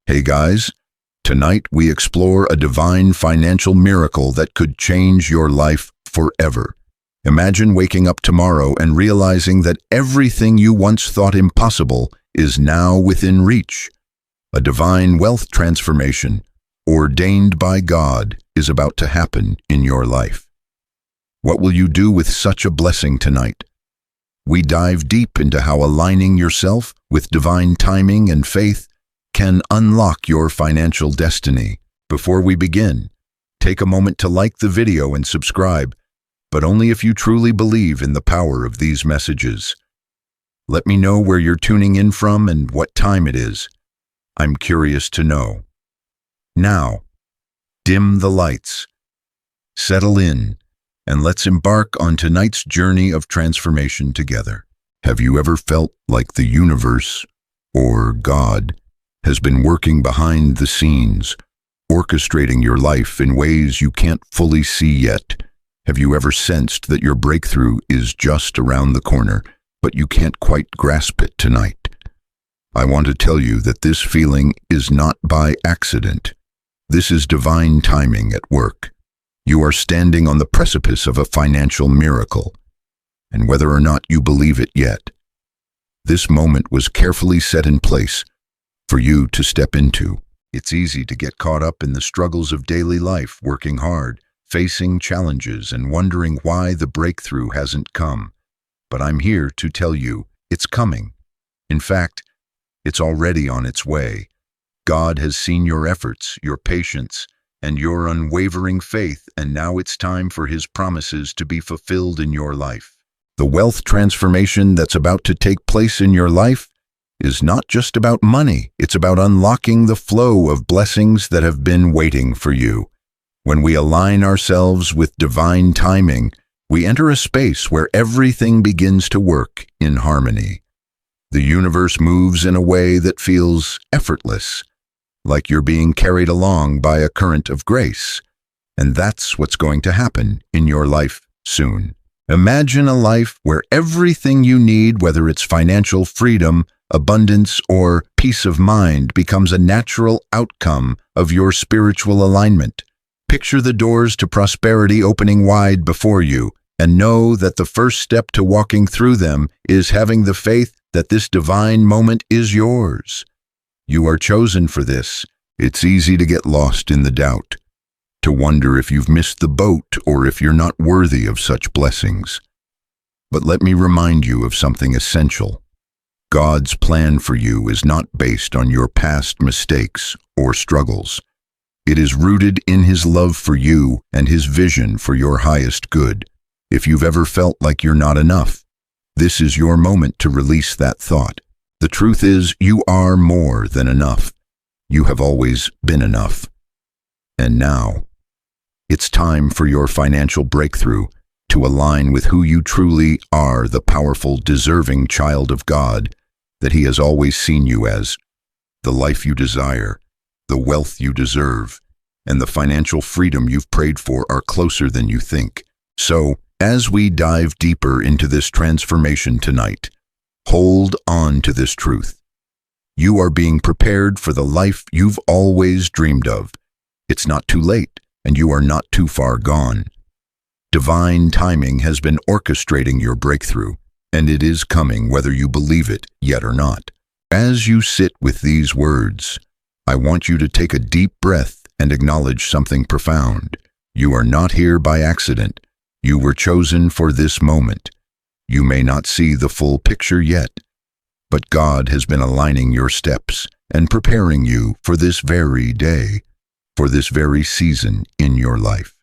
Hey guys, tonight we explore a divine financial miracle that could change your life forever. Imagine waking up tomorrow and realizing that everything you once thought impossible is now within reach. A divine wealth transformation, ordained by God, is about to happen in your life. What will you do with such a blessing tonight? We dive deep into how aligning yourself with divine timing and faith can unlock your financial destiny. Before we begin, take a moment to like the video and subscribe, but only if you truly believe in the power of these messages. Let me know where you're tuning in from and what time it is. I'm curious to know. Now, dim the lights, settle in, and let's embark on tonight's journey of transformation together. Have you ever felt like the universe, or God, has been working behind the scenes, orchestrating your life in ways you can't fully see yet? Have you ever sensed that your breakthrough is just around the corner, but you can't quite grasp it tonight? I want to tell you that this feeling is not by accident. This is divine timing at work. You are standing on the precipice of a financial miracle, and whether or not you believe it yet, this moment was carefully set in place for you to step into. It's easy to get caught up in the struggles of daily life, working hard, facing challenges, and wondering why the breakthrough hasn't come. But I'm here to tell you, it's coming. In fact, it's already on its way. God has seen your efforts, your patience, and your unwavering faith, and now it's time for His promises to be fulfilled in your life. The wealth transformation that's about to take place in your life is not just about money. It's about unlocking the flow of blessings that have been waiting for you. When we align ourselves with divine timing, we enter a space where everything begins to work in harmony. The universe moves in a way that feels effortless, like you're being carried along by a current of grace. And that's what's going to happen in your life soon. Imagine a life where everything you need, whether it's financial freedom, abundance, or peace of mind, becomes a natural outcome of your spiritual alignment. Picture the doors to prosperity opening wide before you, and know that the first step to walking through them is having the faith that this divine moment is yours. You are chosen for this. It's easy to get lost in the doubt, to wonder if you've missed the boat or if you're not worthy of such blessings. But let me remind you of something essential. God's plan for you is not based on your past mistakes or struggles. It is rooted in His love for you and His vision for your highest good. If you've ever felt like you're not enough, this is your moment to release that thought. The truth is, you are more than enough. You have always been enough. And now, it's time for your financial breakthrough to align with who you truly are, the powerful, deserving child of God that He has always seen you as. The life you desire, the wealth you deserve, and the financial freedom you've prayed for are closer than you think. So, as we dive deeper into this transformation tonight, hold on to this truth. You are being prepared for the life you've always dreamed of. It's not too late, and you are not too far gone. Divine timing has been orchestrating your breakthrough, and it is coming whether you believe it yet or not. As you sit with these words, I want you to take a deep breath and acknowledge something profound. You are not here by accident. You were chosen for this moment. You may not see the full picture yet, but God has been aligning your steps and preparing you for this very day, for this very season in your life.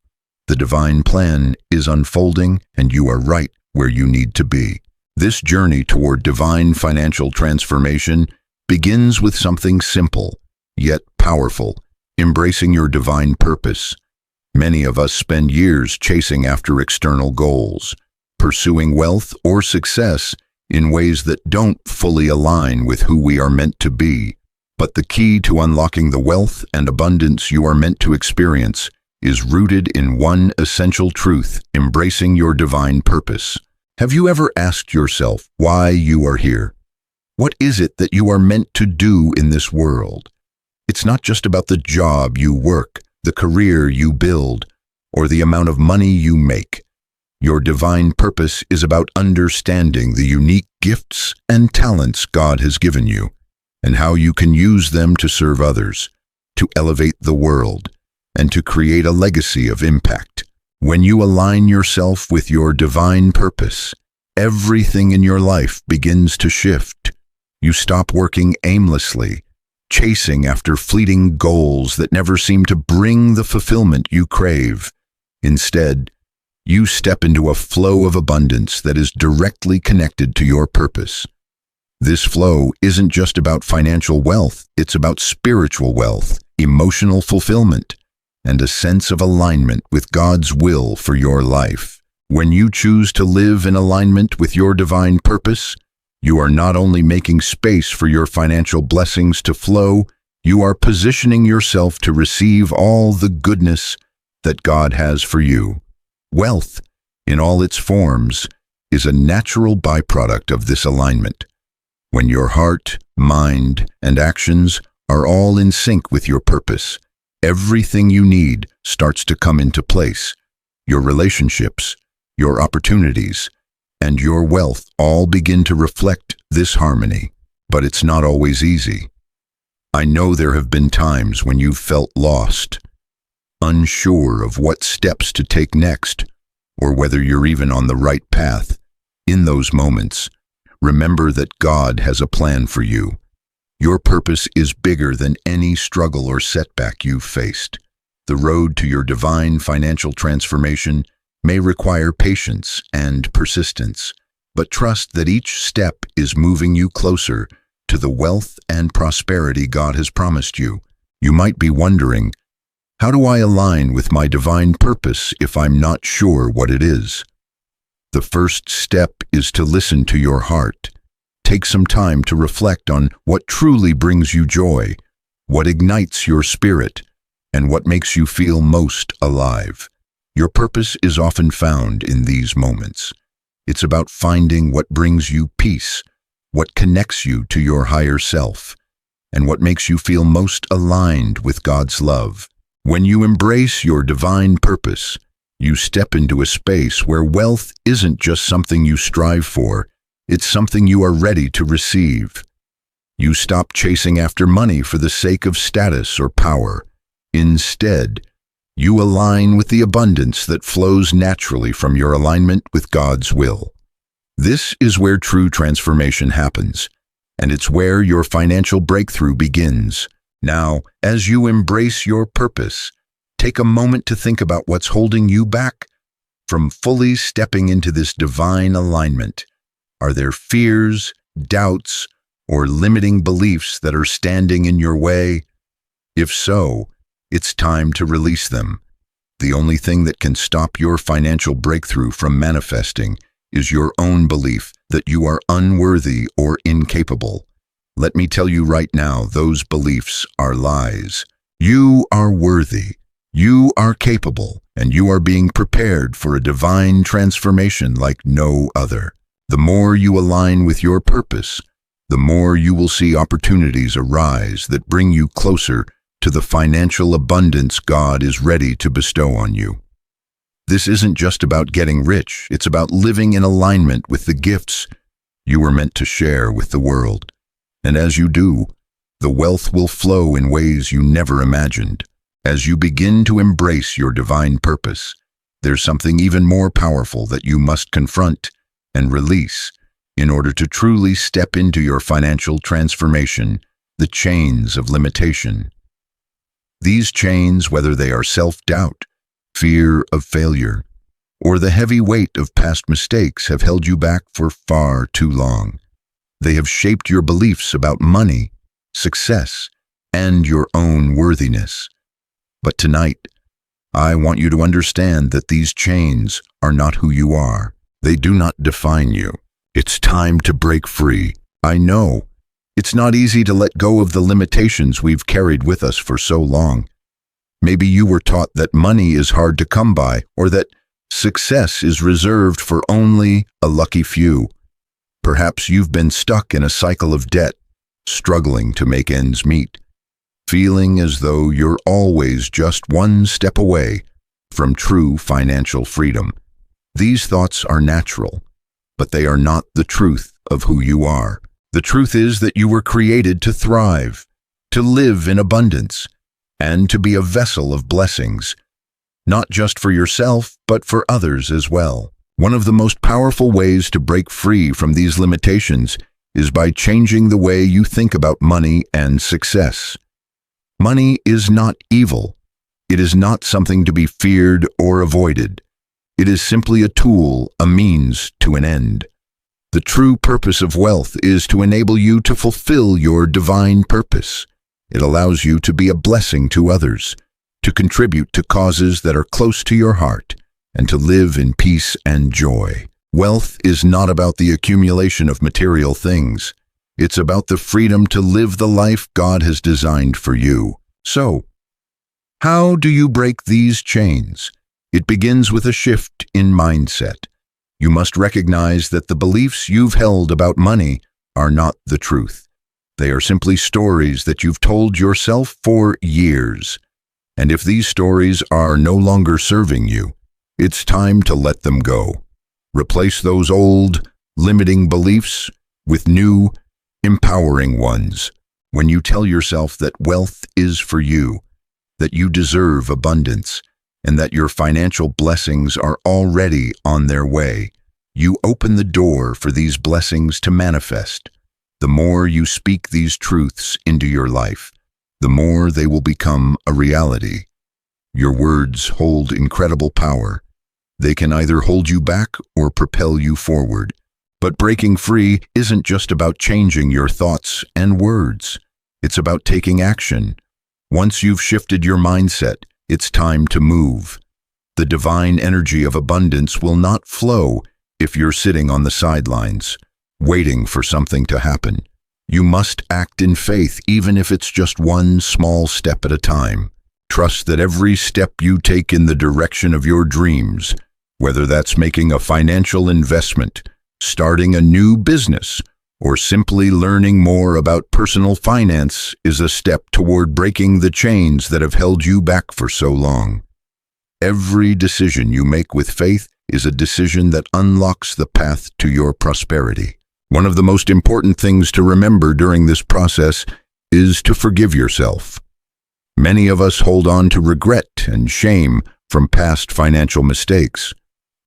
The divine plan is unfolding, and you are right where you need to be. This journey toward divine financial transformation begins with something simple, yet powerful: embracing your divine purpose. Many of us spend years chasing after external goals, pursuing wealth or success in ways that don't fully align with who we are meant to be. But the key to unlocking the wealth and abundance you are meant to experience is rooted in one essential truth: embracing your divine purpose. Have you ever asked yourself why you are here? What is it that you are meant to do in this world? It's not just about the job you work, the career you build, or the amount of money you make. Your divine purpose is about understanding the unique gifts and talents God has given you, and how you can use them to serve others, to elevate the world, and to create a legacy of impact. When you align yourself with your divine purpose, everything in your life begins to shift. You stop working aimlessly, chasing after fleeting goals that never seem to bring the fulfillment you crave. Instead, you step into a flow of abundance that is directly connected to your purpose. This flow isn't just about financial wealth, it's about spiritual wealth, emotional fulfillment, and a sense of alignment with God's will for your life. When you choose to live in alignment with your divine purpose, you are not only making space for your financial blessings to flow, you are positioning yourself to receive all the goodness that God has for you. Wealth, in all its forms, is a natural byproduct of this alignment. When your heart, mind, and actions are all in sync with your purpose, everything you need starts to come into place. Your relationships, your opportunities, and your wealth all begin to reflect this harmony. But it's not always easy. I know there have been times when you've felt lost, unsure of what steps to take next, or whether you're even on the right path. In those moments, remember that God has a plan for you. Your purpose is bigger than any struggle or setback you've faced. The road to your divine financial transformation may require patience and persistence, but trust that each step is moving you closer to the wealth and prosperity God has promised you. You might be wondering, how do I align with my divine purpose if I'm not sure what it is? The first step is to listen to your heart. Take some time to reflect on what truly brings you joy, what ignites your spirit, and what makes you feel most alive. Your purpose is often found in these moments. It's about finding what brings you peace, what connects you to your higher self, and what makes you feel most aligned with God's love. When you embrace your divine purpose, you step into a space where wealth isn't just something you strive for, it's something you are ready to receive. You stop chasing after money for the sake of status or power. Instead, you align with the abundance that flows naturally from your alignment with God's will. This is where true transformation happens, and it's where your financial breakthrough begins. Now, as you embrace your purpose, take a moment to think about what's holding you back from fully stepping into this divine alignment. Are there fears, doubts, or limiting beliefs that are standing in your way? If so, it's time to release them. The only thing that can stop your financial breakthrough from manifesting is your own belief that you are unworthy or incapable. Let me tell you right now, those beliefs are lies. You are worthy, you are capable, and you are being prepared for a divine transformation like no other. The more you align with your purpose, the more you will see opportunities arise that bring you closer to the financial abundance God is ready to bestow on you. This isn't just about getting rich, it's about living in alignment with the gifts you were meant to share with the world. And as you do, the wealth will flow in ways you never imagined. As you begin to embrace your divine purpose, there's something even more powerful that you must confront and release in order to truly step into your financial transformation, the chains of limitation. These chains, whether they are self-doubt, fear of failure, or the heavy weight of past mistakes, have held you back for far too long. They have shaped your beliefs about money, success, and your own worthiness. But tonight, I want you to understand that these chains are not who you are. They do not define you. It's time to break free. I know it's not easy to let go of the limitations we've carried with us for so long. Maybe you were taught that money is hard to come by, or that success is reserved for only a lucky few. Perhaps you've been stuck in a cycle of debt, struggling to make ends meet. feeling as though you're always just one step away from true financial freedom. These thoughts are natural, but they are not the truth of who you are. The truth is that you were created to thrive, to live in abundance, and to be a vessel of blessings, not just for yourself, but for others as well. One of the most powerful ways to break free from these limitations is by changing the way you think about money and success. Money is not evil. It is not something to be feared or avoided. It is simply a tool, a means to an end. The true purpose of wealth is to enable you to fulfill your divine purpose. It allows you to be a blessing to others, to contribute to causes that are close to your heart, and to live in peace and joy. Wealth is not about the accumulation of material things. It's about the freedom to live the life God has designed for you. So, how do you break these chains? It begins with a shift in mindset. You must recognize that the beliefs you've held about money are not the truth. They are simply stories that you've told yourself for years. And if these stories are no longer serving you, it's time to let them go. Replace those old, limiting beliefs with new, empowering ones. When you tell yourself that wealth is for you, that you deserve abundance, and that your financial blessings are already on their way, you open the door for these blessings to manifest. The more you speak these truths into your life, the more they will become a reality. Your words hold incredible power. They can either hold you back or propel you forward. But breaking free isn't just about changing your thoughts and words. It's about taking action. Once you've shifted your mindset, it's time to move. The divine energy of abundance will not flow if you're sitting on the sidelines, waiting for something to happen. You must act in faith, even if it's just one small step at a time. Trust that every step you take in the direction of your dreams, whether that's making a financial investment, starting a new business, or simply learning more about personal finance, is a step toward breaking the chains that have held you back for so long. Every decision you make with faith is a decision that unlocks the path to your prosperity. One of the most important things to remember during this process is to forgive yourself. Many of us hold on to regret and shame from past financial mistakes,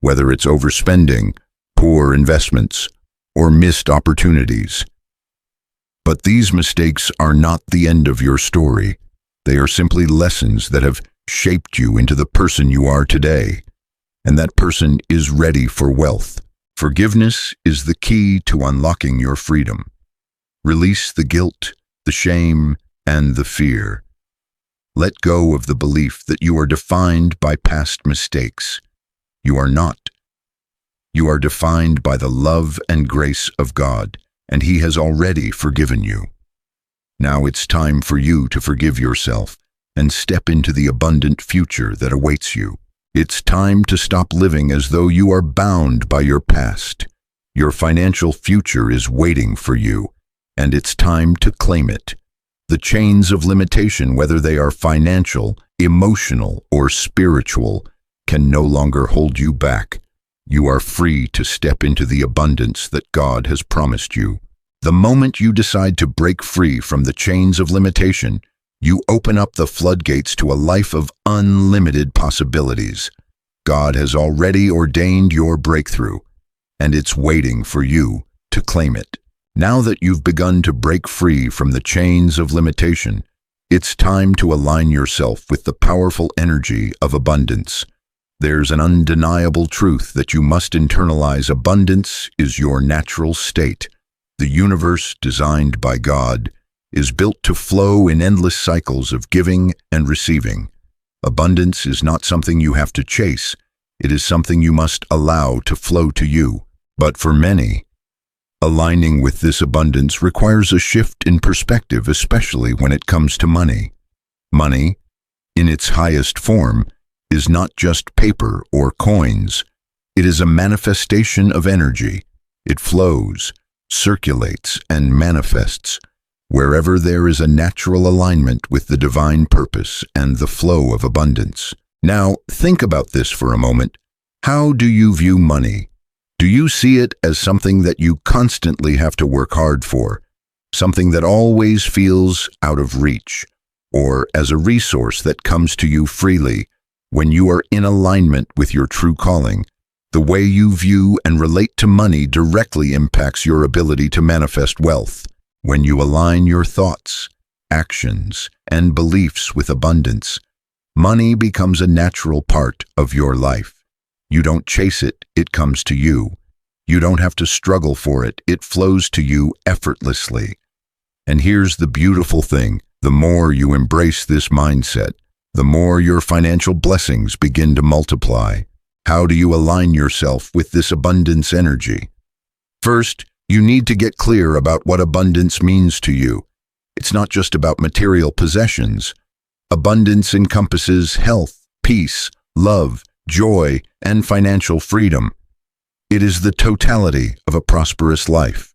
whether it's overspending, poor investments, or missed opportunities. But these mistakes are not the end of your story. They are simply lessons that have shaped you into the person you are today. And that person is ready for wealth. Forgiveness is the key to unlocking your freedom. Release the guilt, the shame, and the fear. Let go of the belief that you are defined by past mistakes. You are not. You are defined by the love and grace of God, and He has already forgiven you. Now it's time for you to forgive yourself and step into the abundant future that awaits you. It's time to stop living as though you are bound by your past. Your financial future is waiting for you, and it's time to claim it. The chains of limitation, whether they are financial, emotional, or spiritual, can no longer hold you back. You are free to step into the abundance that God has promised you. The moment you decide to break free from the chains of limitation, you open up the floodgates to a life of unlimited possibilities. God has already ordained your breakthrough, and it's waiting for you to claim it. Now that you've begun to break free from the chains of limitation, it's time to align yourself with the powerful energy of abundance. There's an undeniable truth that you must internalize. Abundance is your natural state. The universe, designed by God, is built to flow in endless cycles of giving and receiving. Abundance is not something you have to chase. It is something you must allow to flow to you. But for many, aligning with this abundance requires a shift in perspective, especially when it comes to money. Money, in its highest form, is not just paper or coins. It is a manifestation of energy. It flows, circulates, and manifests. wherever there is a natural alignment with the divine purpose and the flow of abundance. Now, think about this for a moment. How do you view money? Do you see it as something that you constantly have to work hard for, something that always feels out of reach, or as a resource that comes to you freely when you are in alignment with your true calling? The way you view and relate to money directly impacts your ability to manifest wealth. When you align your thoughts, actions, and beliefs with abundance, money becomes a natural part of your life. You don't chase it, it comes to you. You don't have to struggle for it, it flows to you effortlessly. And here's the beautiful thing: the more you embrace this mindset, the more your financial blessings begin to multiply. How do you align yourself with this abundance energy? First, you need to get clear about what abundance means to you. It's not just about material possessions. Abundance encompasses health, peace, love, joy, and financial freedom. It is the totality of a prosperous life,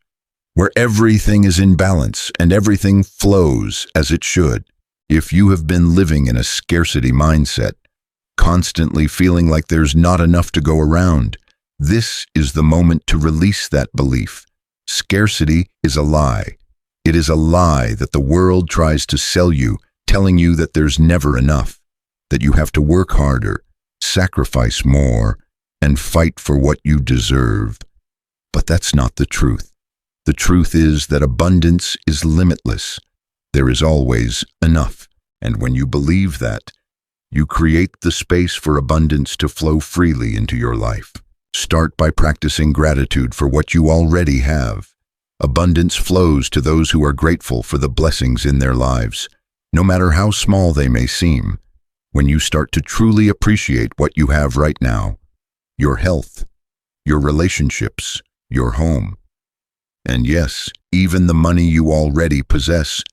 where everything is in balance and everything flows as it should. If you have been living in a scarcity mindset, constantly feeling like there's not enough to go around, this is the moment to release that belief. Scarcity is a lie. It is a lie that the world tries to sell you, telling you that there's never enough, that you have to work harder, sacrifice more, and fight for what you deserve. But that's not the truth. The truth is that abundance is limitless. There is always enough. And when you believe that, you create the space for abundance to flow freely into your life. Start by practicing gratitude for what you already have. Abundance flows to those who are grateful for the blessings in their lives, no matter how small they may seem. When you start to truly appreciate what you have right now, your health, your relationships, your home, and yes, even the money you already possess,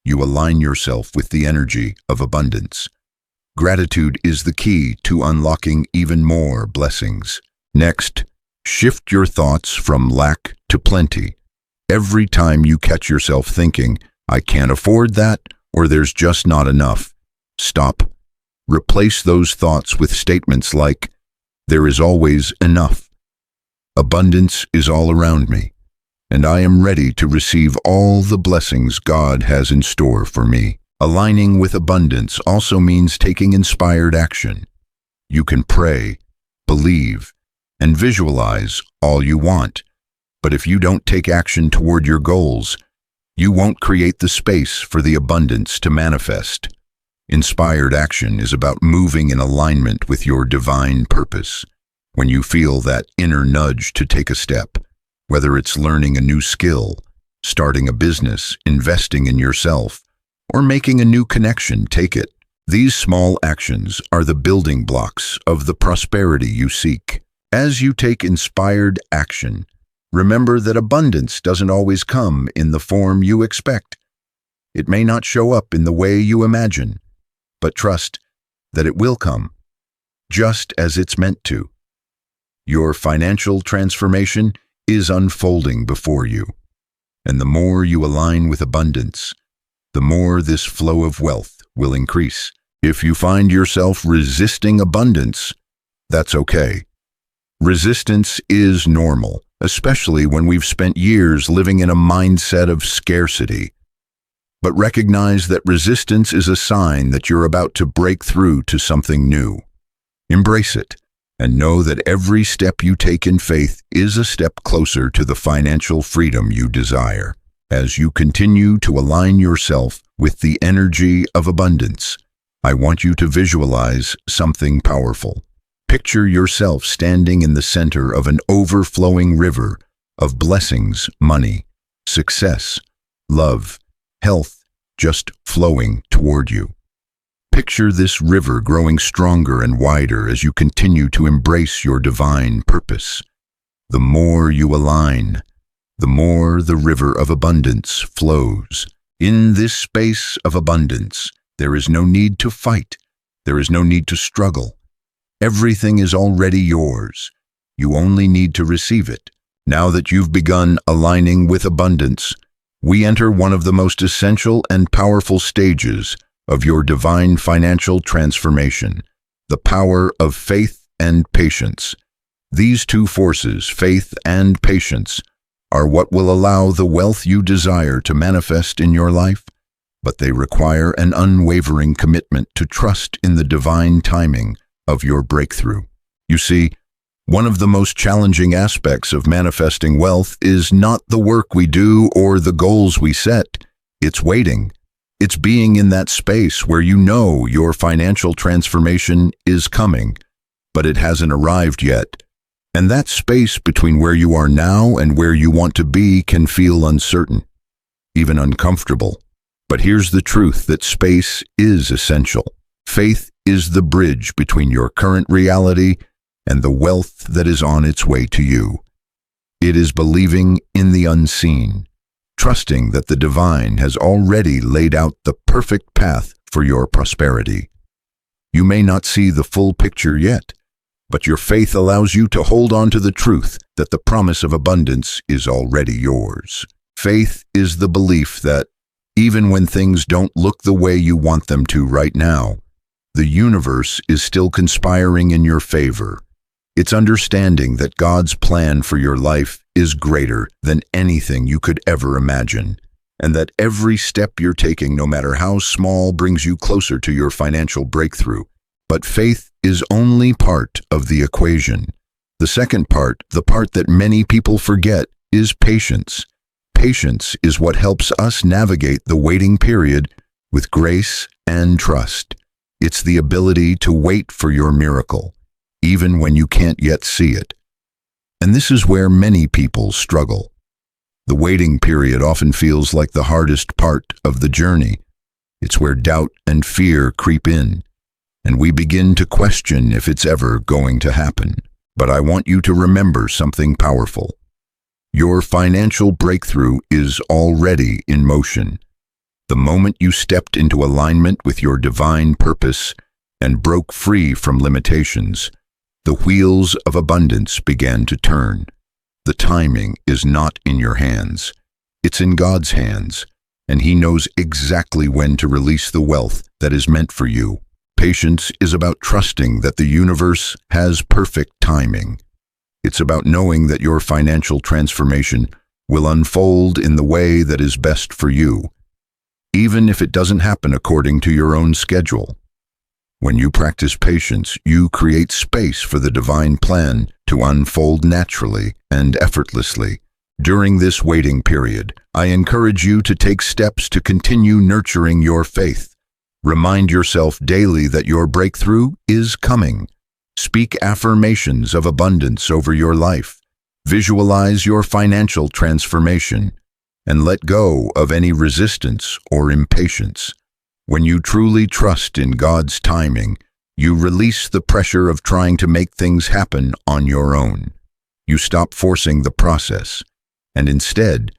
you align yourself with the energy of abundance. Gratitude is the key to unlocking even more blessings. Next, shift your thoughts from lack to plenty. Every time you catch yourself thinking, "I can't afford that," or "there's just not enough," stop. Replace those thoughts with statements like, "There is always enough. Abundance is all around me, and I am ready to receive all the blessings God has in store for me." Aligning with abundance also means taking inspired action. You can pray, believe, and visualize all you want, but if you don't take action toward your goals, you won't create the space for the abundance to manifest. Inspired action is about moving in alignment with your divine purpose. When you feel that inner nudge to take a step, whether it's learning a new skill, starting a business, investing in yourself, or making a new connection, take it. These small actions are the building blocks of the prosperity you seek. As you take inspired action, remember that abundance doesn't always come in the form you expect. It may not show up in the way you imagine, but trust that it will come, just as it's meant to. Your financial transformation is unfolding before you, and the more you align with abundance, the more this flow of wealth will increase. If you find yourself resisting abundance, that's okay. Resistance is normal, especially when we've spent years living in a mindset of scarcity. But recognize that resistance is a sign that you're about to break through to something new. Embrace it, and know that every step you take in faith is a step closer to the financial freedom you desire. As you continue to align yourself with the energy of abundance, I want you to visualize something powerful. Picture yourself standing in the center of an overflowing river of blessings, money, success, love, health, just flowing toward you. Picture this river growing stronger and wider as you continue to embrace your divine purpose. The more you align, the more the river of abundance flows. In this space of abundance, there is no need to fight. There is no need to struggle. Everything is already yours. You only need to receive it. Now that you've begun aligning with abundance, we enter one of the most essential and powerful stages of your divine financial transformation, the power of faith and patience. These two forces, faith and patience, are what will allow the wealth you desire to manifest in your life, but they require an unwavering commitment to trust in the divine timing of your breakthrough. You see, one of the most challenging aspects of manifesting wealth is not the work we do or the goals we set. It's waiting. It's being in that space where you know your financial transformation is coming, but it hasn't arrived yet. And that space between where you are now and where you want to be can feel uncertain, even uncomfortable. But here's the truth that space is essential. Faith is the bridge between your current reality and the wealth that is on its way to you. It is believing in the unseen, trusting that the divine has already laid out the perfect path for your prosperity. You may not see the full picture yet, but your faith allows you to hold on to the truth that the promise of abundance is already yours. Faith is the belief that, even when things don't look the way you want them to right now, the universe is still conspiring in your favor. It's understanding that God's plan for your life is greater than anything you could ever imagine, and that every step you're taking, no matter how small, brings you closer to your financial breakthrough. But faith is only part of the equation. The second part, the part that many people forget, is patience. Patience is what helps us navigate the waiting period with grace and trust. It's the ability to wait for your miracle, even when you can't yet see it. And this is where many people struggle. The waiting period often feels like the hardest part of the journey. It's where doubt and fear creep in, and we begin to question if it's ever going to happen. But I want you to remember something powerful. Your financial breakthrough is already in motion. The moment you stepped into alignment with your divine purpose and broke free from limitations, the wheels of abundance began to turn. The timing is not in your hands. It's in God's hands, and He knows exactly when to release the wealth that is meant for you. Patience is about trusting that the universe has perfect timing. It's about knowing that your financial transformation will unfold in the way that is best for you, even if it doesn't happen according to your own schedule. When you practice patience, you create space for the divine plan to unfold naturally and effortlessly. During this waiting period, I encourage you to take steps to continue nurturing your faith. Remind yourself daily that your breakthrough is coming. Speak affirmations of abundance over your life. Visualize your financial transformation, and let go of any resistance or impatience. When you truly trust in God's timing, you release the pressure of trying to make things happen on your own. You stop forcing the process, and instead,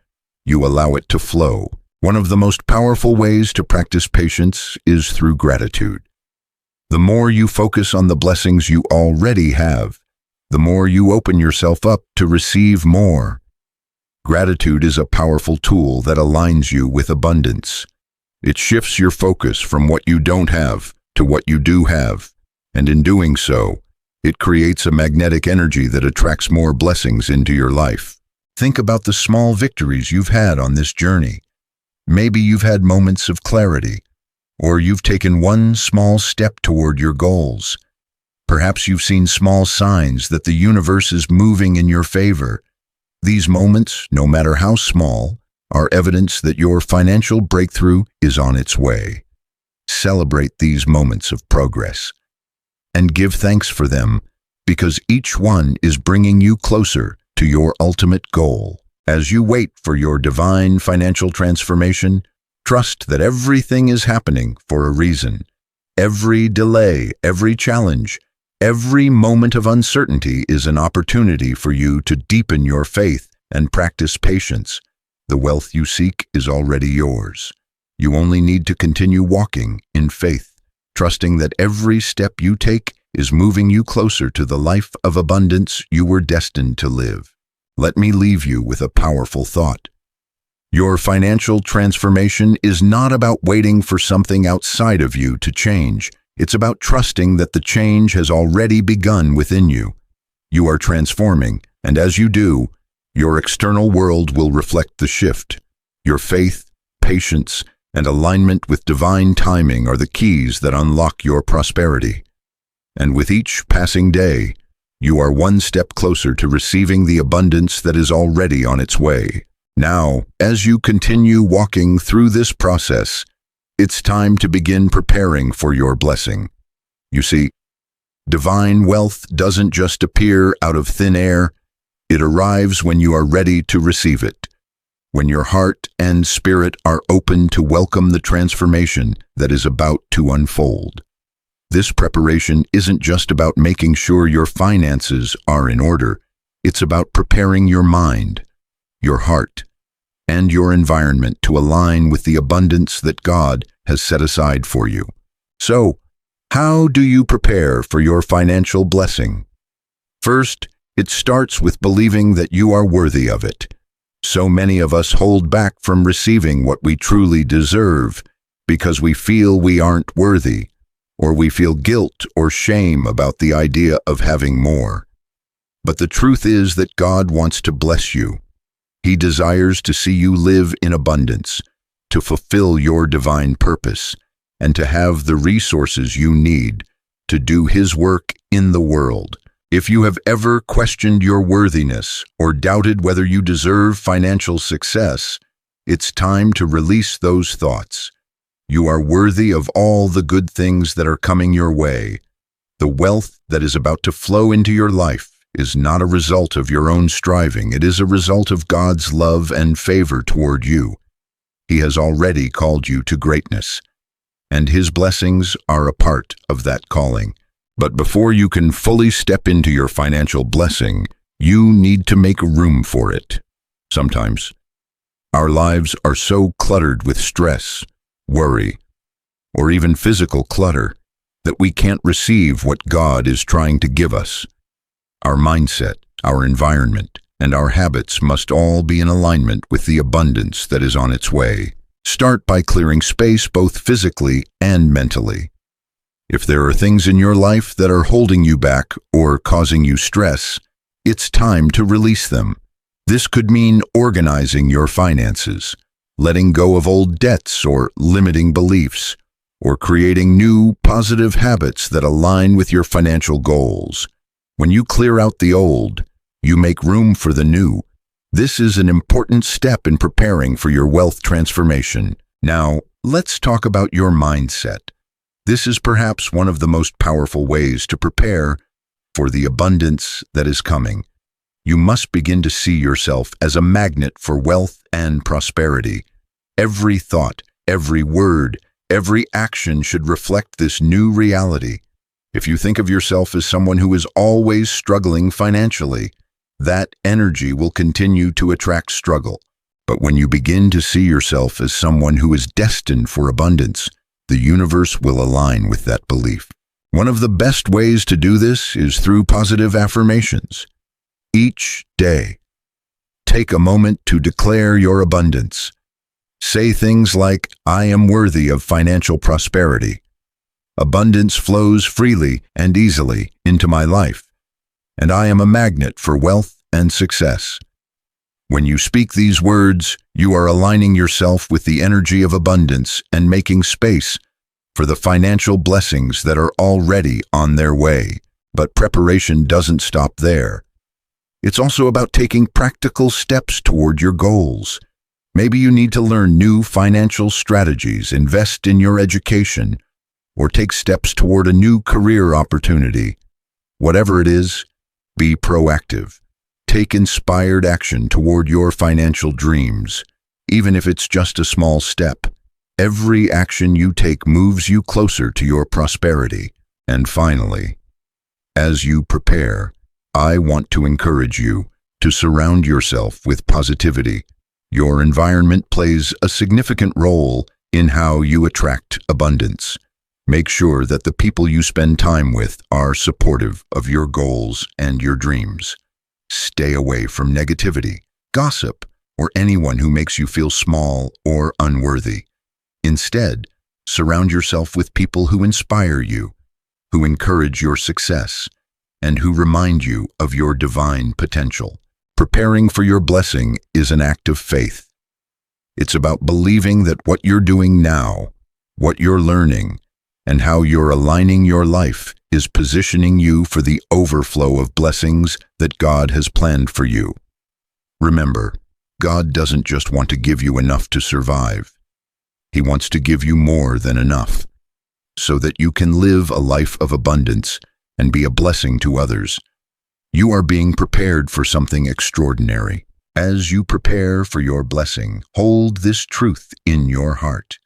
you allow it to flow. One of the most powerful ways to practice patience is through gratitude. The more you focus on the blessings you already have, the more you open yourself up to receive more. Gratitude is a powerful tool that aligns you with abundance. It shifts your focus from what you don't have to what you do have, and in doing so, it creates a magnetic energy that attracts more blessings into your life. Think about the small victories you've had on this journey. Maybe you've had moments of clarity, or you've taken one small step toward your goals. Perhaps you've seen small signs that the universe is moving in your favor. These moments, no matter how small, are evidence that your financial breakthrough is on its way. Celebrate these moments of progress and give thanks for them, because each one is bringing you closer to your ultimate goal. As you wait for your divine financial transformation, trust that everything is happening for a reason. Every delay, every challenge, every moment of uncertainty is an opportunity for you to deepen your faith and practice patience. The wealth you seek is already yours. You only need to continue walking in faith, trusting that every step you take is moving you closer to the life of abundance you were destined to live. Let me leave you with a powerful thought. Your financial transformation is not about waiting for something outside of you to change. It's about trusting that the change has already begun within you. You are transforming, and as you do, your external world will reflect the shift. Your faith, patience, and alignment with divine timing are the keys that unlock your prosperity. And with each passing day, you are one step closer to receiving the abundance that is already on its way. Now, as you continue walking through this process, it's time to begin preparing for your blessing. You see, divine wealth doesn't just appear out of thin air, it arrives when you are ready to receive it. When your heart and spirit are open to welcome the transformation that is about to unfold. This preparation isn't just about making sure your finances are in order, it's about preparing your mind, your heart, and your environment to align with the abundance that God has set aside for you. So, how do you prepare for your financial blessing? First, it starts with believing that you are worthy of it. So many of us hold back from receiving what we truly deserve because we feel we aren't worthy, or we feel guilt or shame about the idea of having more. But the truth is that God wants to bless you. He desires to see you live in abundance, to fulfill your divine purpose, and to have the resources you need to do His work in the world. If you have ever questioned your worthiness or doubted whether you deserve financial success, it's time to release those thoughts. You are worthy of all the good things that are coming your way. The wealth that is about to flow into your life is not a result of your own striving. It is a result of God's love and favor toward you. He has already called you to greatness, and His blessings are a part of that calling. But before you can fully step into your financial blessing, you need to make room for it. Sometimes, our lives are so cluttered with stress, worry, or even physical clutter that we can't receive what God is trying to give us. Our mindset, our environment, and our habits must all be in alignment with the abundance that is on its way. Start by clearing space both physically and mentally. If there are things in your life that are holding you back or causing you stress, it's time to release them. This could mean organizing your finances, letting go of old debts or limiting beliefs, or creating new, positive habits that align with your financial goals. When you clear out the old, you make room for the new. This is an important step in preparing for your wealth transformation. Now, let's talk about your mindset. This is perhaps one of the most powerful ways to prepare for the abundance that is coming. You must begin to see yourself as a magnet for wealth and prosperity. Every thought, every word, every action should reflect this new reality. If you think of yourself as someone who is always struggling financially, that energy will continue to attract struggle. But when you begin to see yourself as someone who is destined for abundance, the universe will align with that belief. One of the best ways to do this is through positive affirmations. Each day, take a moment to declare your abundance. Say things like, "I am worthy of financial prosperity. Abundance flows freely and easily into my life, and I am a magnet for wealth and success." When you speak these words, you are aligning yourself with the energy of abundance and making space for the financial blessings that are already on their way. But preparation doesn't stop there. It's also about taking practical steps toward your goals. Maybe you need to learn new financial strategies, invest in your education, or take steps toward a new career opportunity. Whatever it is, be proactive. Take inspired action toward your financial dreams, even if it's just a small step. Every action you take moves you closer to your prosperity. And finally, as you prepare, I want to encourage you to surround yourself with positivity. Your environment plays a significant role in how you attract abundance. Make sure that the people you spend time with are supportive of your goals and your dreams. Stay away from negativity, gossip, or anyone who makes you feel small or unworthy. Instead, surround yourself with people who inspire you, who encourage your success, and who remind you of your divine potential. Preparing for your blessing is an act of faith. It's about believing that what you're doing now, what you're learning, and how you're aligning your life is positioning you for the overflow of blessings that God has planned for you. Remember, God doesn't just want to give you enough to survive. He wants to give you more than enough, so that you can live a life of abundance and be a blessing to others. You are being prepared for something extraordinary. As you prepare for your blessing, hold this truth in your heart.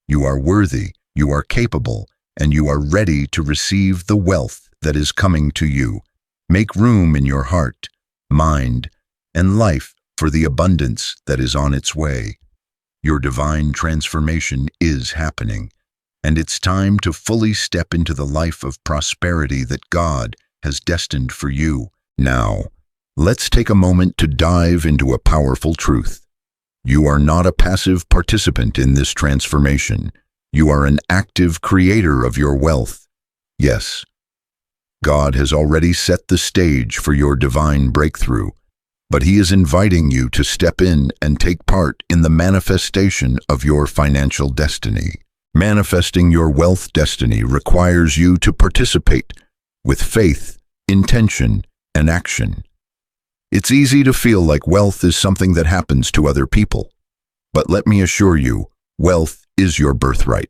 You are worthy, you are capable, and you are ready to receive the wealth that is coming to you. Make room in your heart, mind, and life for the abundance that is on its way. Your divine transformation is happening, and it's time to fully step into the life of prosperity that God has destined for you. Now, let's take a moment to dive into a powerful truth. You are not a passive participant in this transformation. You are an active creator of your wealth. Yes, God has already set the stage for your divine breakthrough, but He is inviting you to step in and take part in the manifestation of your financial destiny. Manifesting your wealth destiny requires you to participate with faith, intention, and action. It's easy to feel like wealth is something that happens to other people, but let me assure you, wealth is your birthright.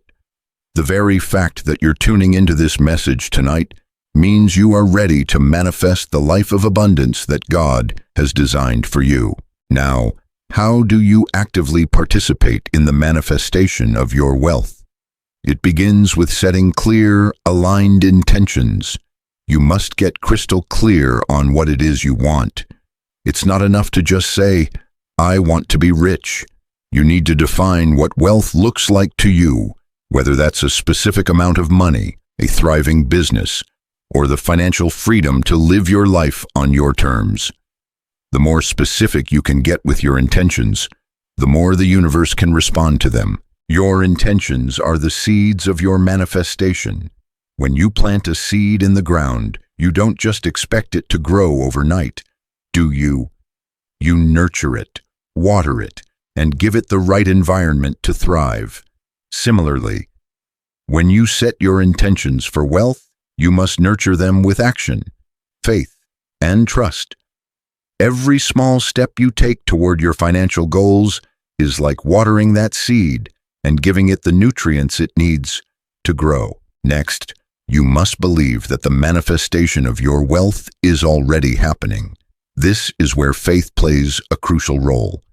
The very fact that you're tuning into this message tonight means you are ready to manifest the life of abundance that God has designed for you. Now, how do you actively participate in the manifestation of your wealth? It begins with setting clear, aligned intentions. You must get crystal clear on what it is you want. It's not enough to just say, "I want to be rich." You need to define what wealth looks like to you, whether that's a specific amount of money, a thriving business, or the financial freedom to live your life on your terms. The more specific you can get with your intentions, the more the universe can respond to them. Your intentions are the seeds of your manifestation. When you plant a seed in the ground, you don't just expect it to grow overnight, do you? You nurture it, water it, and give it the right environment to thrive. Similarly, when you set your intentions for wealth, you must nurture them with action, faith, and trust. Every small step you take toward your financial goals is like watering that seed and giving it the nutrients it needs to grow. Next, you must believe that the manifestation of your wealth is already happening. This is where faith plays a crucial role.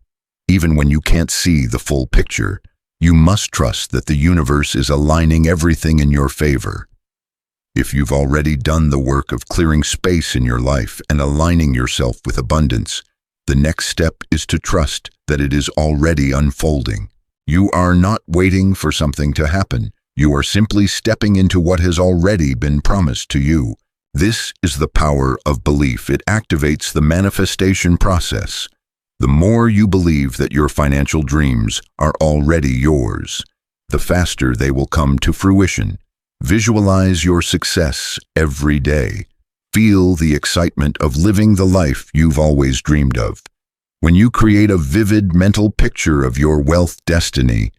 Even when you can't see the full picture, you must trust that the universe is aligning everything in your favor. If you've already done the work of clearing space in your life and aligning yourself with abundance, the next step is to trust that it is already unfolding. You are not waiting for something to happen. You are simply stepping into what has already been promised to you. This is the power of belief. It activates the manifestation process. The more you believe that your financial dreams are already yours, the faster they will come to fruition. Visualize your success every day. Feel the excitement of living the life you've always dreamed of. When you create a vivid mental picture of your wealth destiny,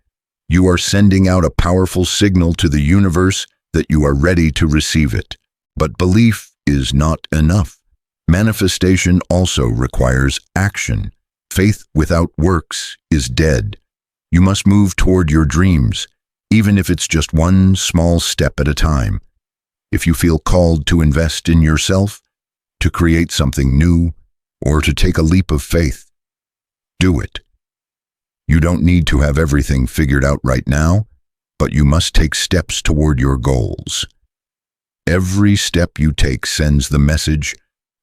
you are sending out a powerful signal to the universe that you are ready to receive it. But belief is not enough. Manifestation also requires action. Faith without works is dead. You must move toward your dreams, even if it's just one small step at a time. If you feel called to invest in yourself, to create something new, or to take a leap of faith, do it. You don't need to have everything figured out right now, but you must take steps toward your goals. Every step you take sends the message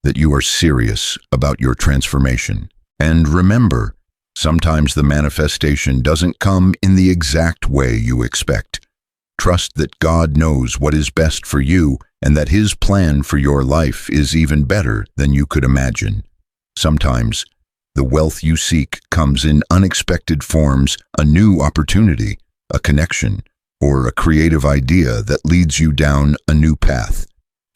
that you are serious about your transformation. And remember, sometimes the manifestation doesn't come in the exact way you expect. Trust that God knows what is best for you and that His plan for your life is even better than you could imagine. Sometimes, The wealth you seek comes in unexpected forms, a new opportunity, a connection, or a creative idea that leads you down a new path.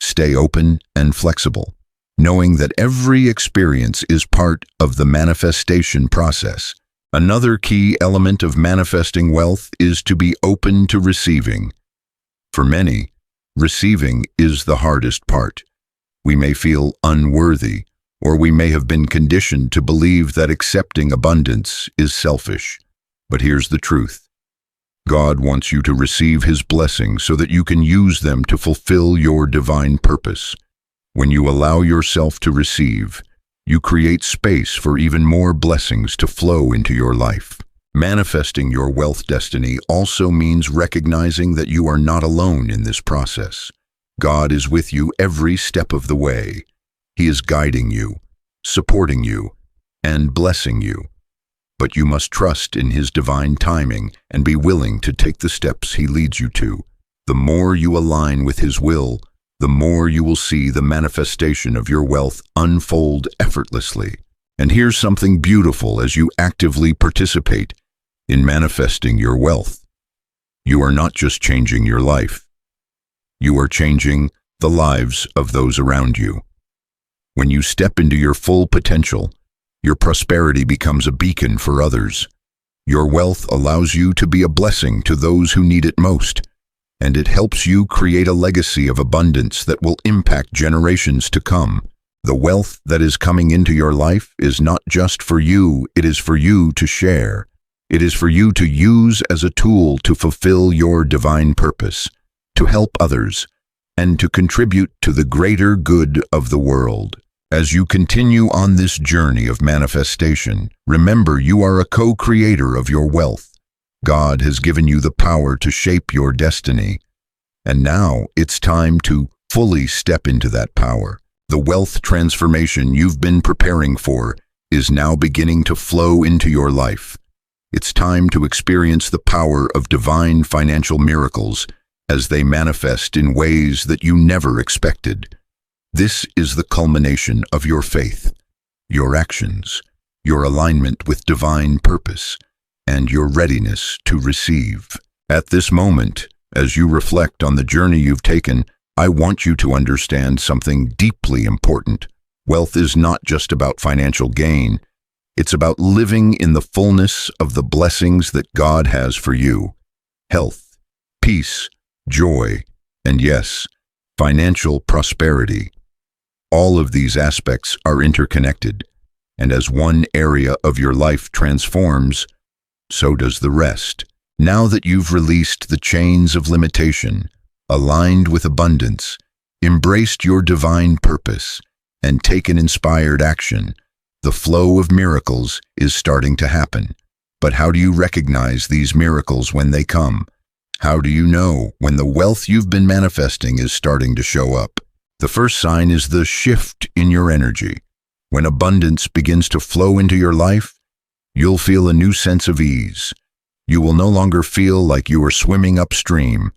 Stay open and flexible, knowing that every experience is part of the manifestation process. Another key element of manifesting wealth is to be open to receiving. For many, receiving is the hardest part. We may feel unworthy, or we may have been conditioned to believe that accepting abundance is selfish. But here's the truth. God wants you to receive His blessings so that you can use them to fulfill your divine purpose. When you allow yourself to receive, you create space for even more blessings to flow into your life. Manifesting your wealth destiny also means recognizing that you are not alone in this process. God is with you every step of the way. He is guiding you, supporting you, and blessing you. But you must trust in His divine timing and be willing to take the steps He leads you to. The more you align with His will, the more you will see the manifestation of your wealth unfold effortlessly. And here's something beautiful as you actively participate in manifesting your wealth. You are not just changing your life. You are changing the lives of those around you. When you step into your full potential, your prosperity becomes a beacon for others. Your wealth allows you to be a blessing to those who need it most, and it helps you create a legacy of abundance that will impact generations to come. The wealth that is coming into your life is not just for you, it is for you to share. It is for you to use as a tool to fulfill your divine purpose, to help others, and to contribute to the greater good of the world. As you continue on this journey of manifestation, remember you are a co-creator of your wealth. God has given you the power to shape your destiny, and now it's time to fully step into that power. The wealth transformation you've been preparing for is now beginning to flow into your life. It's time to experience the power of divine financial miracles as they manifest in ways that you never expected. This is the culmination of your faith, your actions, your alignment with divine purpose, and your readiness to receive. At this moment, as you reflect on the journey you've taken, I want you to understand something deeply important. Wealth is not just about financial gain. It's about living in the fullness of the blessings that God has for you. Health, peace, joy, and yes, financial prosperity. All of these aspects are interconnected, and as one area of your life transforms, so does the rest. Now that you've released the chains of limitation, aligned with abundance, embraced your divine purpose, and taken inspired action, the flow of miracles is starting to happen. But how do you recognize these miracles when they come? How do you know when the wealth you've been manifesting is starting to show up? The first sign is the shift in your energy. When abundance begins to flow into your life, you'll feel a new sense of ease. You will no longer feel like you are swimming upstream.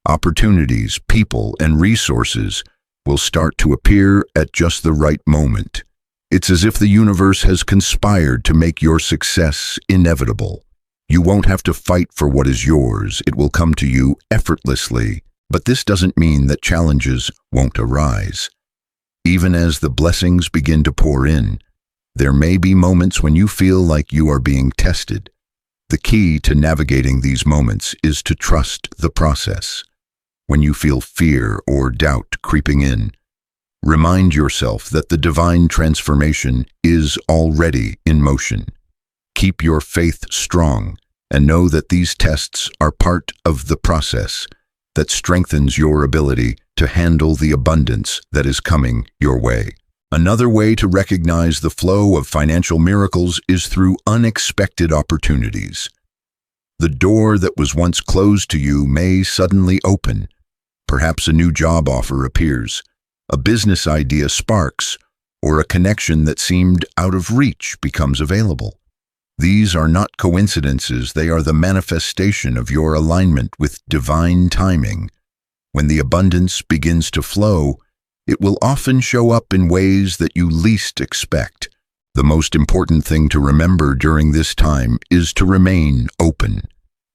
Opportunities, people, and resources will start to appear at just the right moment. It's as if the universe has conspired to make your success inevitable. You won't have to fight for what is yours. It will come to you effortlessly. But this doesn't mean that challenges won't arise. Even as the blessings begin to pour in, there may be moments when you feel like you are being tested. The key to navigating these moments is to trust the process. When you feel fear or doubt creeping in, remind yourself that the divine transformation is already in motion. Keep your faith strong and know that these tests are part of the process that strengthens your ability to handle the abundance that is coming your way. Another way to recognize the flow of financial miracles is through unexpected opportunities. The door that was once closed to you may suddenly open. Perhaps a new job offer appears, a business idea sparks, or a connection that seemed out of reach becomes available. These are not coincidences, they are the manifestation of your alignment with divine timing. When the abundance begins to flow, it will often show up in ways that you least expect. The most important thing to remember during this time is to remain open.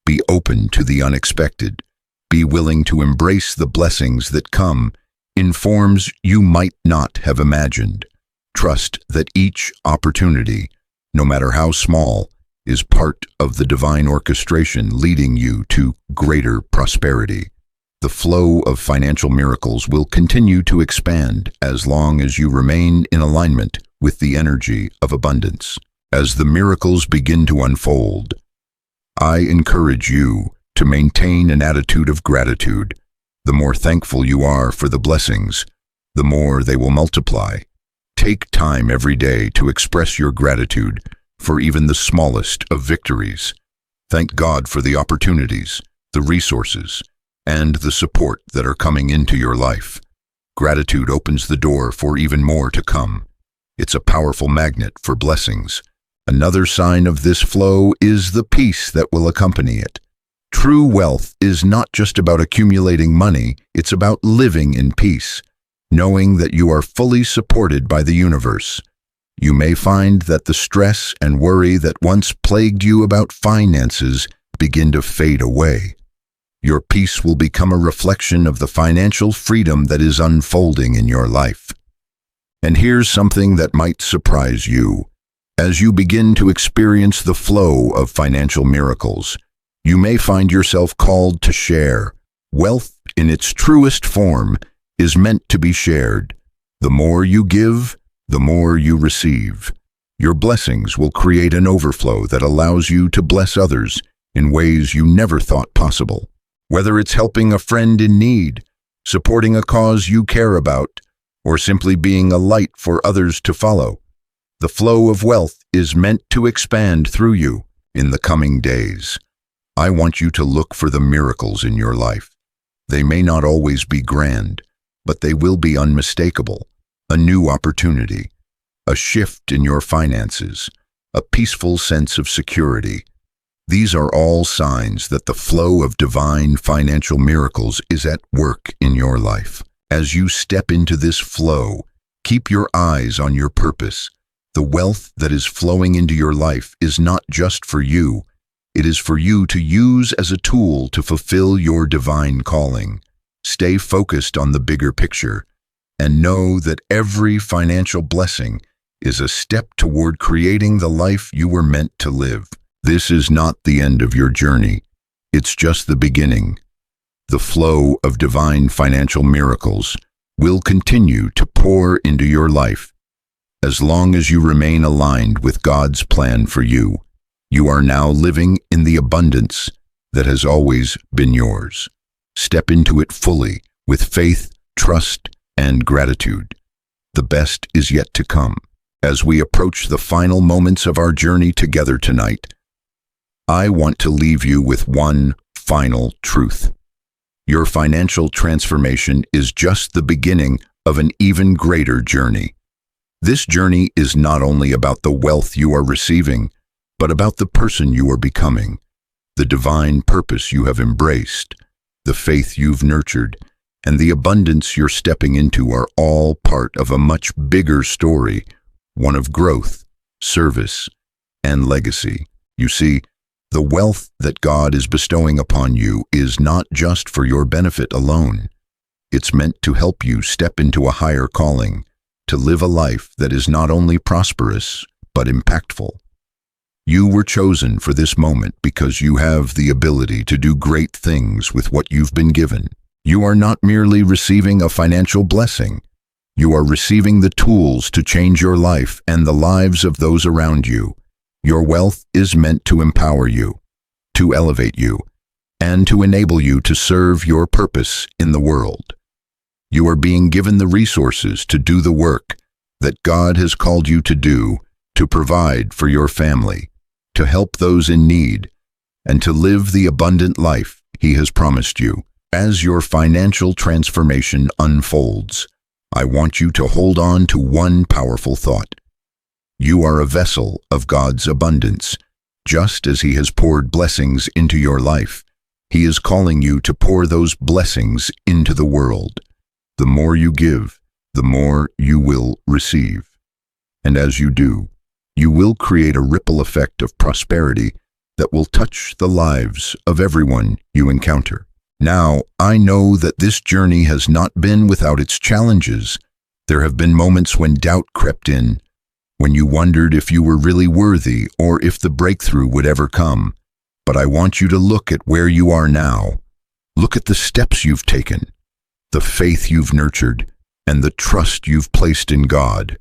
Be open to the unexpected. Be willing to embrace the blessings that come in forms you might not have imagined. Trust that each opportunity, no matter how small, is part of the divine orchestration leading you to greater prosperity. The flow of financial miracles will continue to expand as long as you remain in alignment with the energy of abundance. As the miracles begin to unfold, I encourage you to maintain an attitude of gratitude. The more thankful you are for the blessings, the more they will multiply. Take time every day to express your gratitude for even the smallest of victories. Thank God for the opportunities, the resources, and the support that are coming into your life. Gratitude opens the door for even more to come. It's a powerful magnet for blessings. Another sign of this flow is the peace that will accompany it. True wealth is not just about accumulating money, it's about living in peace, knowing that you are fully supported by the universe. You may find that the stress and worry that once plagued you about finances begin to fade away. Your peace will become a reflection of the financial freedom that is unfolding in your life. And here's something that might surprise you. As you begin to experience the flow of financial miracles, you may find yourself called to share. Wealth, in its truest form, is meant to be shared. The more you give, the more you receive. Your blessings will create an overflow that allows you to bless others in ways you never thought possible. Whether it's helping a friend in need, supporting a cause you care about, or simply being a light for others to follow, the flow of wealth is meant to expand through you in the coming days. I want you to look for the miracles in your life. They may not always be grand, but they will be unmistakable. A new opportunity, a shift in your finances, a peaceful sense of security. These are all signs that the flow of divine financial miracles is at work in your life. As you step into this flow, keep your eyes on your purpose. The wealth that is flowing into your life is not just for you. It is for you to use as a tool to fulfill your divine calling. Stay focused on the bigger picture and know that every financial blessing is a step toward creating the life you were meant to live. This is not the end of your journey. It's just the beginning. The flow of divine financial miracles will continue to pour into your life. As long as you remain aligned with God's plan for you, you are now living in the abundance that has always been yours. Step into it fully with faith, trust, and gratitude. The best is yet to come. As we approach the final moments of our journey together tonight, I want to leave you with one final truth. Your financial transformation is just the beginning of an even greater journey. This journey is not only about the wealth you are receiving, but about the person you are becoming, the divine purpose you have embraced, the faith you've nurtured, and the abundance you're stepping into are all part of a much bigger story, one of growth, service, and legacy. You see, the wealth that God is bestowing upon you is not just for your benefit alone. It's meant to help you step into a higher calling, to live a life that is not only prosperous, but impactful. You were chosen for this moment because you have the ability to do great things with what you've been given. You are not merely receiving a financial blessing. You are receiving the tools to change your life and the lives of those around you. Your wealth is meant to empower you, to elevate you, and to enable you to serve your purpose in the world. You are being given the resources to do the work that God has called you to do, to provide for your family, to help those in need, and to live the abundant life He has promised you. As your financial transformation unfolds, I want you to hold on to one powerful thought. You are a vessel of God's abundance. Just as He has poured blessings into your life, He is calling you to pour those blessings into the world. The more you give, the more you will receive. And as you do, you will create a ripple effect of prosperity that will touch the lives of everyone you encounter. Now, I know that this journey has not been without its challenges. There have been moments when doubt crept in, when you wondered if you were really worthy or if the breakthrough would ever come. But I want you to look at where you are now. Look at the steps you've taken, the faith you've nurtured, and the trust you've placed in God.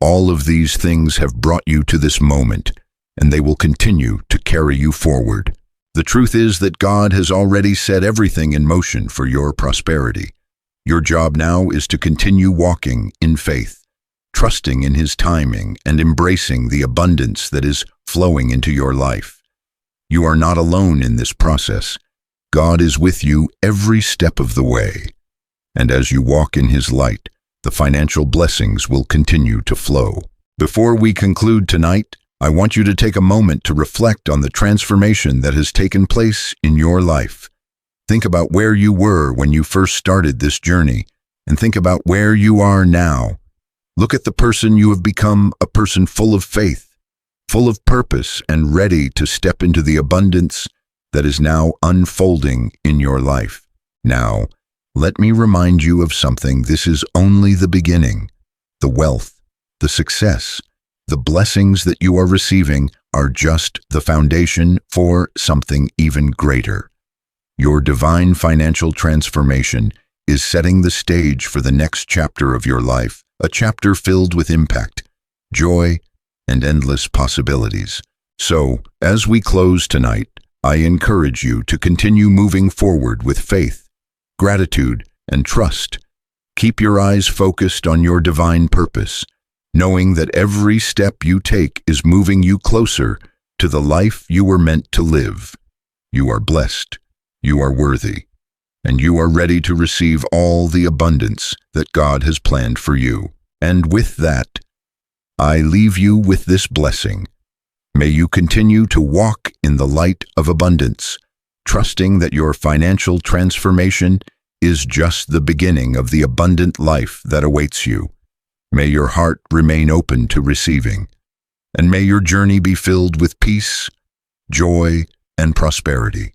All of these things have brought you to this moment, and they will continue to carry you forward. The truth is that God has already set everything in motion for your prosperity. Your job now is to continue walking in faith, trusting in His timing and embracing the abundance that is flowing into your life. You are not alone in this process. God is with you every step of the way. And as you walk in His light, the financial blessings will continue to flow. Before we conclude tonight, I want you to take a moment to reflect on the transformation that has taken place in your life. Think about where you were when you first started this journey, and think about where you are now. Look at the person you have become, a person full of faith, full of purpose, and ready to step into the abundance that is now unfolding in your life. Now, let me remind you of something. This is only the beginning. The wealth, the success, the blessings that you are receiving are just the foundation for something even greater. Your divine financial transformation is setting the stage for the next chapter of your life, a chapter filled with impact, joy, and endless possibilities. So, as we close tonight, I encourage you to continue moving forward with faith, gratitude, and trust. Keep your eyes focused on your divine purpose, knowing that every step you take is moving you closer to the life you were meant to live. You are blessed, you are worthy, and you are ready to receive all the abundance that God has planned for you. And with that, I leave you with this blessing. May you continue to walk in the light of abundance, trusting that your financial transformation is just the beginning of the abundant life that awaits you. May your heart remain open to receiving, and may your journey be filled with peace, joy, and prosperity.